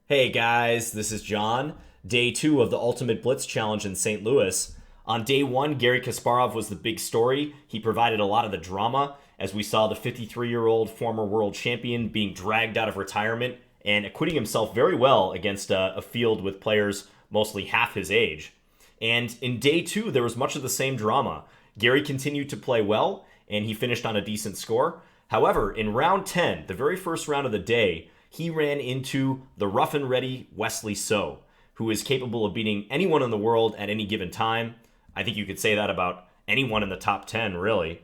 Hey guys, this is John. Day 2 of the Ultimate Blitz Challenge in St. Louis. On day 1, Garry Kasparov was the big story. He provided a lot of the drama as we saw the 53-year-old former world champion being dragged out of retirement and acquitting himself very well against a field with players mostly half his age. And in day 2, there was much of the same drama. Garry continued to play well, and he finished on a decent score. However, in round 10, the very first round of the day, he ran into the rough and ready Wesley So, who is capable of beating anyone in the world at any given time. I think you could say that about anyone in the top 10, really,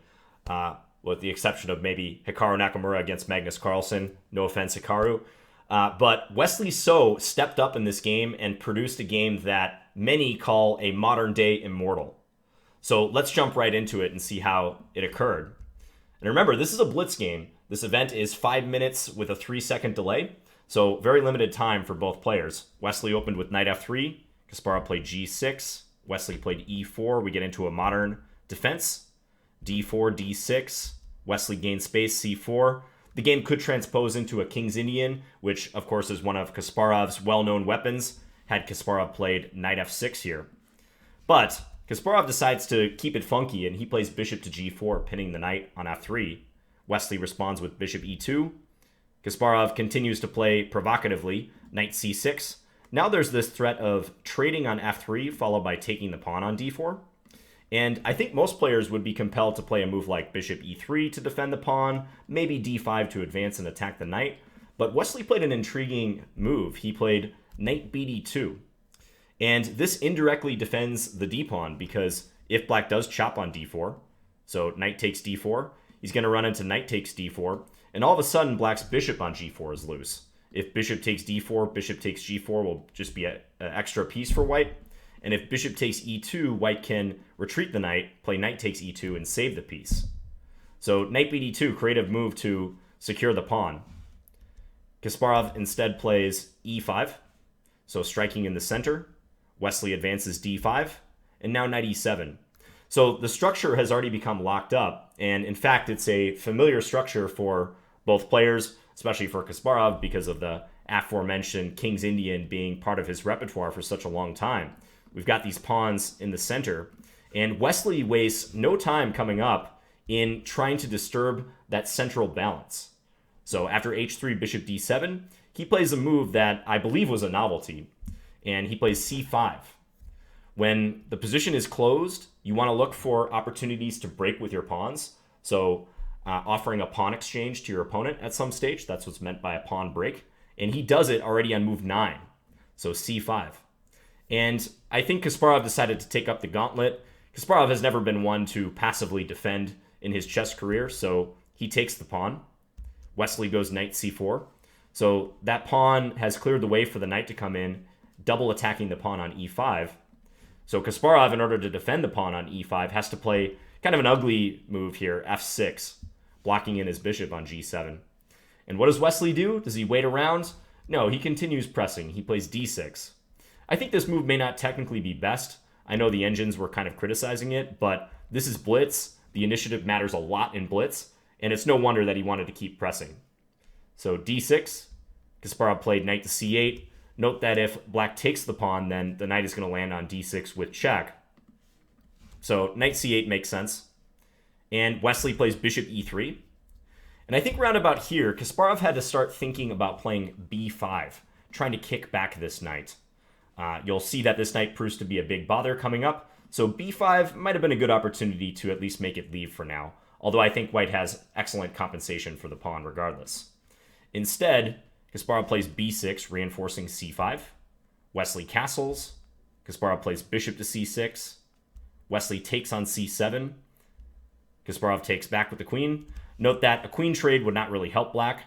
with the exception of maybe Hikaru Nakamura against Magnus Carlsen. No offense, Hikaru. But Wesley So stepped up in this game and produced a game that many call a modern-day Immortal. So let's jump right into it and see how it occurred. And remember, this is a Blitz game. This event is 5 minutes with a 3-second delay, so very limited time for both players. Wesley opened with knight f3, Kasparov played g6, Wesley played e4. We get into a modern defense. d4, d6, Wesley gained space, c4. The game could transpose into a King's Indian, which of course is one of Kasparov's well-known weapons, had Kasparov played knight f6 here. But Kasparov decides to keep it funky, and he plays bishop to g4, pinning the knight on f3. Wesley responds with bishop e2. Kasparov continues to play provocatively, knight c6. Now there's this threat of trading on f3, followed by taking the pawn on d4. And I think most players would be compelled to play a move like bishop e3 to defend the pawn, maybe d5 to advance and attack the knight. But Wesley played an intriguing move. He played knight bd2. And this indirectly defends the d-pawn, because if black does chop on d4, so knight takes d4, he's going to run into knight takes d4, and all of a sudden black's bishop on g4 is loose. If bishop takes d4, bishop takes g4 will just be an extra piece for white. And if bishop takes e2, white can retreat the knight, play knight takes e2, and save the piece. So knight bd2, creative move to secure the pawn. Kasparov instead plays e5, so striking in the center. Wesley advances d5, and now knight e7. So the structure has already become locked up, and in fact, it's a familiar structure for both players, especially for Kasparov, because of the aforementioned King's Indian being part of his repertoire for such a long time. We've got these pawns in the center, and Wesley wastes no time coming up in trying to disturb that central balance. So after h3, bishop d7, he plays a move that I believe was a novelty, and he plays c5. When the position is closed, you want to look for opportunities to break with your pawns. So offering a pawn exchange to your opponent at some stage, that's what's meant by a pawn break. And he does it already on move 9, so c5. And I think Kasparov decided to take up the gauntlet. Kasparov has never been one to passively defend in his chess career, so he takes the pawn. Wesley goes knight c4. So that pawn has cleared the way for the knight to come in, double attacking the pawn on e5. So Kasparov, in order to defend the pawn on e5, has to play kind of an ugly move here, f6, blocking in his bishop on g7. And what does Wesley do? Does he wait around? No, he continues pressing. He plays d6. I think this move may not technically be best. I know the engines were kind of criticizing it, but this is Blitz. The initiative matters a lot in Blitz, and it's no wonder that he wanted to keep pressing. So d6, Kasparov played knight to c8. Note that if black takes the pawn, then the knight is going to land on d6 with check. So knight c8 makes sense. And Wesley plays bishop e3. And I think round about here, Kasparov had to start thinking about playing b5, trying to kick back this knight. You'll see that this knight proves to be a big bother coming up. So b5 might have been a good opportunity to at least make it leave for now. Although I think white has excellent compensation for the pawn regardless. Instead, Kasparov plays b6, reinforcing c5. Wesley castles. Kasparov plays bishop to c6. Wesley takes on c7. Kasparov takes back with the queen. Note that a queen trade would not really help black.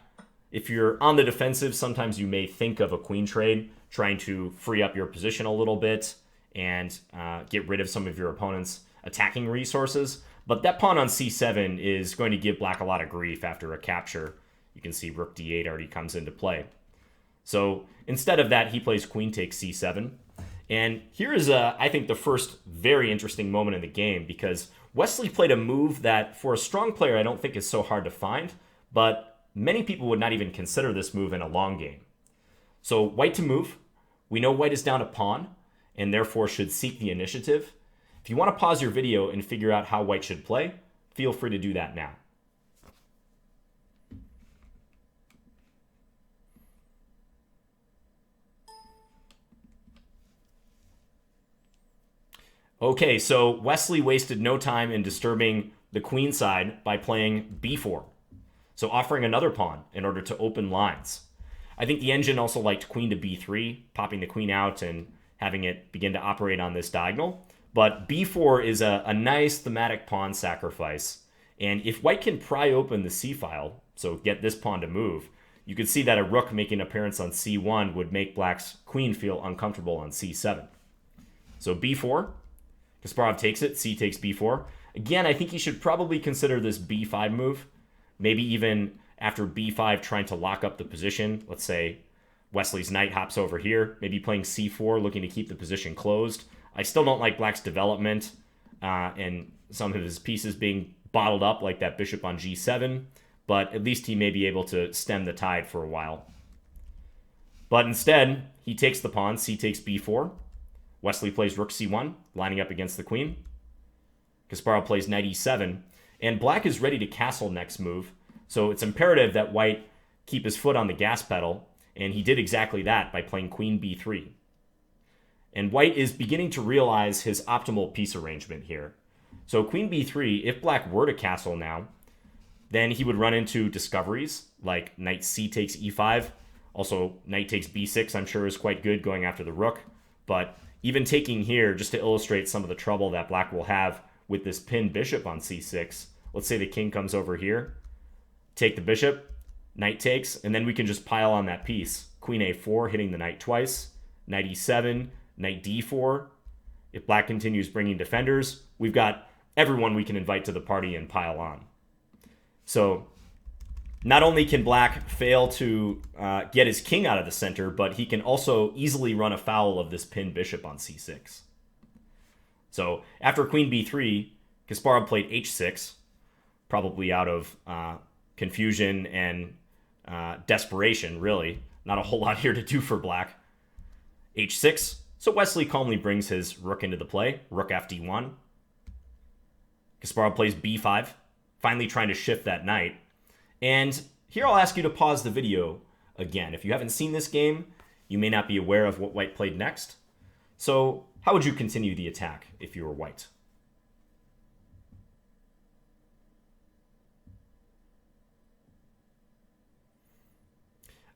If you're on the defensive, sometimes you may think of a queen trade, trying to free up your position a little bit and get rid of some of your opponent's attacking resources. But that pawn on c7 is going to give black a lot of grief after a capture. You can see rook d8 already comes into play. So instead of that, he plays queen takes c7. And here is, I think, the first very interesting moment in the game, because Wesley played a move that, for a strong player, I don't think is so hard to find, but many people would not even consider this move in a long game. So white to move. We know white is down a pawn and therefore should seek the initiative. If you want to pause your video and figure out how white should play, feel free to do that now. Okay, so Wesley wasted no time in disturbing the queen side by playing b4. So offering another pawn in order to open lines. I think the engine also liked queen to b3, popping the queen out and having it begin to operate on this diagonal. But b4 is a nice thematic pawn sacrifice. And if white can pry open the c-file, so get this pawn to move, you could see that a rook making an appearance on c1 would make black's queen feel uncomfortable on c7. So b4, Kasparov takes it, c takes b4. Again, I think he should probably consider this b5 move. Maybe even after b5 trying to lock up the position. Let's say Wesley's knight hops over here, maybe playing c4, looking to keep the position closed. I still don't like black's development and some of his pieces being bottled up like that bishop on g7, but at least he may be able to stem the tide for a while. But instead, he takes the pawn, c takes b4. Wesley plays rook c1, lining up against the queen. Kasparov plays knight e7, and black is ready to castle next move, so it's imperative that white keep his foot on the gas pedal, and he did exactly that by playing queen b3. And white is beginning to realize his optimal piece arrangement here. So queen b3, if black were to castle now, then he would run into discoveries like knight c takes e5. Also, knight takes b6, I'm sure is quite good going after the rook. But even taking here, just to illustrate some of the trouble that black will have with this pinned bishop on c6, let's say the king comes over here, take the bishop, knight takes, and then we can just pile on that piece. Queen a4, hitting the knight twice, knight e7, knight d4. If black continues bringing defenders, we've got everyone we can invite to the party and pile on. So not only can black fail to get his king out of the center, but he can also easily run afoul of this pinned bishop on c6. So after queen b3, Kasparov played h6, probably out of confusion and desperation, really. Not a whole lot here to do for black. h6, so Wesley calmly brings his rook into the play, rook fd1. Kasparov plays b5, finally trying to shift that knight. And here I'll ask you to pause the video again. If you haven't seen this game, you may not be aware of what white played next. So how would you continue the attack if you were white?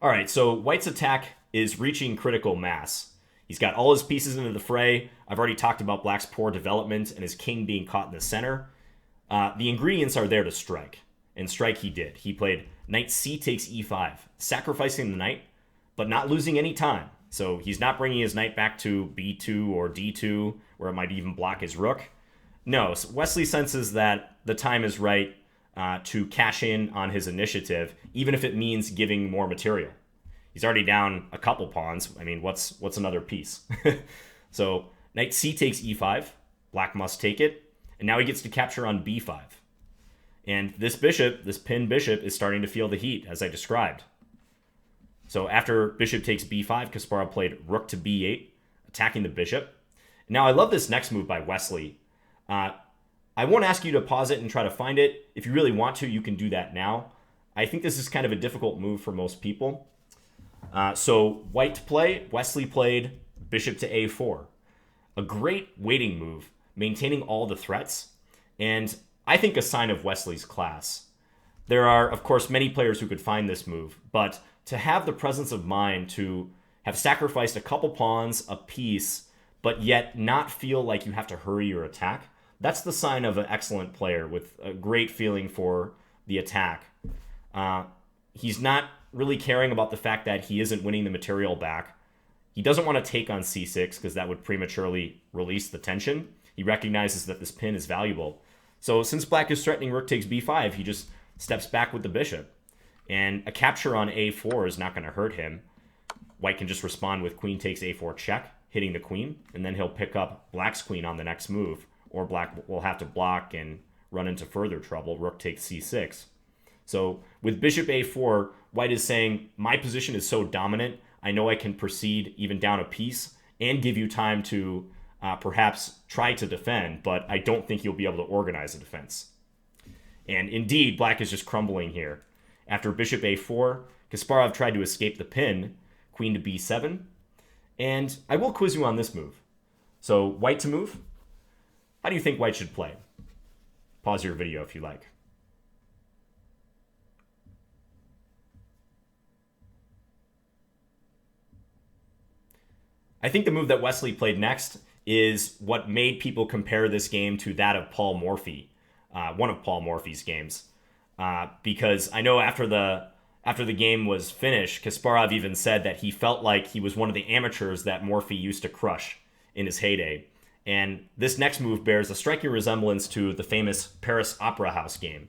All right, so white's attack is reaching critical mass. He's got all his pieces into the fray. I've already talked about black's poor development and his king being caught in the center. The ingredients are there to strike, and strike he did. He played knight c takes e5, sacrificing the knight, but not losing any time. So he's not bringing his knight back to b2 or d2, where it might even block his rook. No, so Wesley senses that the time is right to cash in on his initiative, even if it means giving more material. He's already down a couple pawns. I mean, what's another piece? So knight c takes e5. Black must take it. And now he gets to capture on b5. And this bishop, this pinned bishop, is starting to feel the heat, as I described. So after bishop takes b5, Kasparov played rook to b8, attacking the bishop. Now I love this next move by Wesley. I won't ask you to pause it and try to find it. If you really want to, you can do that now. I think this is kind of a difficult move for most people. So white to play, Wesley played bishop to a4. A great waiting move, maintaining all the threats, and I think a sign of Wesley's class. There are, of course, many players who could find this move, but to have the presence of mind to have sacrificed a couple pawns, a piece, but yet not feel like you have to hurry your attack, that's the sign of an excellent player with a great feeling for the attack. He's not really caring about the fact that he isn't winning the material back. He doesn't want to take on c6 because that would prematurely release the tension. He recognizes that this pin is valuable. So since black is threatening rook takes b5, he just steps back with the bishop. And a capture on a4 is not going to hurt him. White can just respond with queen takes a4 check, hitting the queen, and then he'll pick up black's queen on the next move, or black will have to block and run into further trouble, rook takes c6. So with bishop a4, white is saying, my position is so dominant, I know I can proceed even down a piece and give you time to perhaps try to defend, but I don't think you'll be able to organize a defense. And indeed, black is just crumbling here. After bishop a4, Kasparov tried to escape the pin, queen to b7, and I will quiz you on this move. So white to move. How do you think white should play? Pause your video if you like. I think the move that Wesley played next is what made people compare this game to that of Paul Morphy, one of Paul Morphy's games. Because I know after the game was finished, Kasparov even said that he felt like he was one of the amateurs that Morphy used to crush in his heyday. And this next move bears a striking resemblance to the famous Paris Opera House game.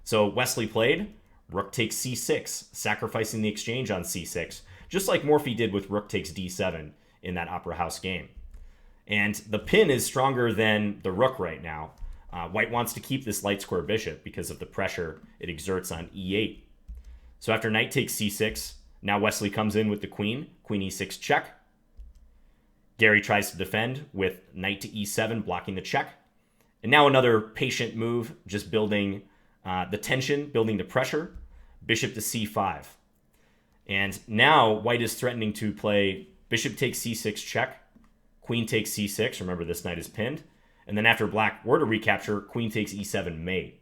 So Wesley played rook takes c6, sacrificing the exchange on c6, just like Morphy did with rook takes d7 in that Opera House game. And the pin is stronger than the rook right now. White wants to keep this light square bishop because of the pressure it exerts on e8. So after knight takes c6, now Wesley comes in with the queen e6 check. Garry tries to defend with knight to e7, blocking the check. And now another patient move, just building the tension, building the pressure. Bishop to c5. And now white is threatening to play bishop takes c6 check, queen takes c6. Remember, this knight is pinned. And then after black were to recapture, queen takes e7 mate.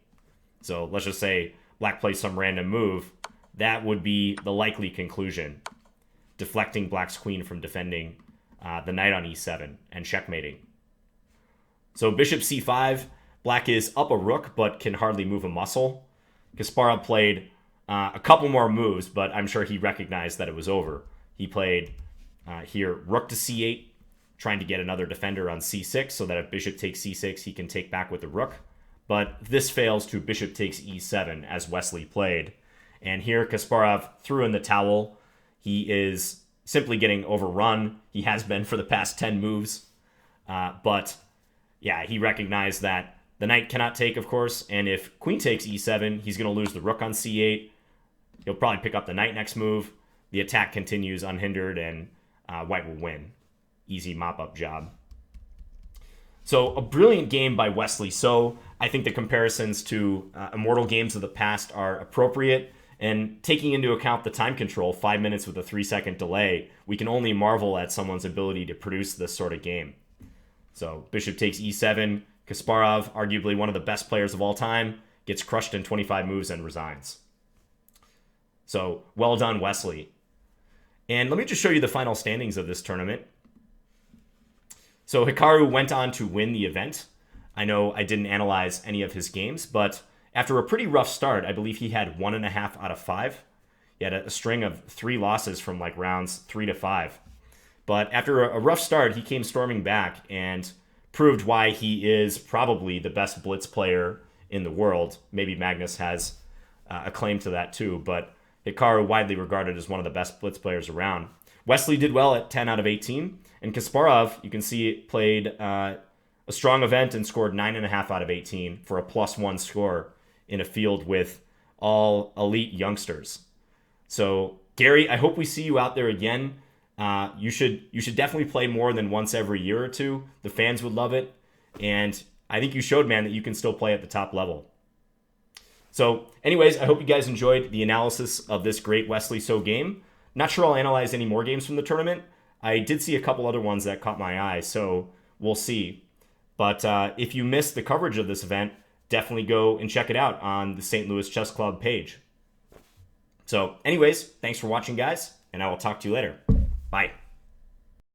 So let's just say black plays some random move. That would be the likely conclusion, deflecting black's queen from defending the knight on e7 and checkmating. So bishop c5, black is up a rook but can hardly move a muscle. Kasparov played a couple more moves, but I'm sure he recognized that it was over. He played here rook to c8, trying to get another defender on c6 so that if bishop takes c6, he can take back with the rook. But this fails to bishop takes e7 as Wesley played. And here Kasparov threw in the towel. He is simply getting overrun. He has been for the past 10 moves. But yeah, he recognized that the knight cannot take, of course. And if queen takes e7, he's going to lose the rook on c8. He'll probably pick up the knight next move. The attack continues unhindered, and white will win. Easy mop-up job. So a brilliant game by Wesley So. I think the comparisons to Immortal games of the past are appropriate. And taking into account the time control, 5 minutes with a 3-second delay, we can only marvel at someone's ability to produce this sort of game. So bishop takes e7. Kasparov, arguably one of the best players of all time, gets crushed in 25 moves and resigns. So well done, Wesley. And let me just show you the final standings of this tournament. So Hikaru went on to win the event. I know I didn't analyze any of his games, but after a pretty rough start, I believe he had 1.5 out of 5. He had a string of 3 losses from like rounds 3 to 5. But after a rough start, he came storming back and proved why he is probably the best Blitz player in the world. Maybe Magnus has a claim to that too, but Hikaru widely regarded as one of the best Blitz players around. Wesley did well at 10 out of 18, and Kasparov, you can see, played a strong event and scored 9.5 out of 18 for a +1 score in a field with all elite youngsters. So Garry, I hope we see you out there again. You should definitely play more than once every year or two. The fans would love it, and I think you showed, man, that you can still play at the top level. So anyways, I hope you guys enjoyed the analysis of this great Wesley So game. Not sure I'll analyze any more games from the tournament. I did see a couple other ones that caught my eye, so we'll see. But if you missed the coverage of this event, definitely go and check it out on the St. Louis Chess Club page. So anyways, thanks for watching, guys, and I will talk to you later. Bye.